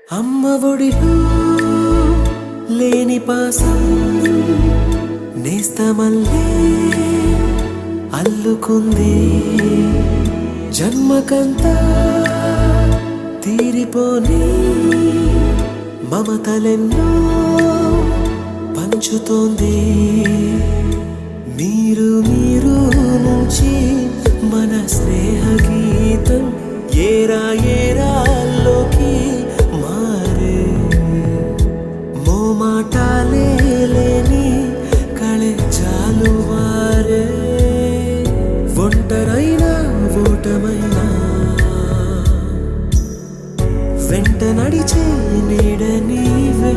అమ్మ ఒడిలో లేని పాసం నేస్తమల్లే అల్లుకుంది. జన్మకంతా తీరిపోని మమతలెన్నో పంచుతోంది. మీరు మీరు నుంచి మన స్నేహ గీతం ఏరా ఏరాల్లోకి మారే. మోమాటాలే లేని కళే జాలువారే. ఒంటరైనా ఓటమైనా వెంట నడిచే నీడ నీవే.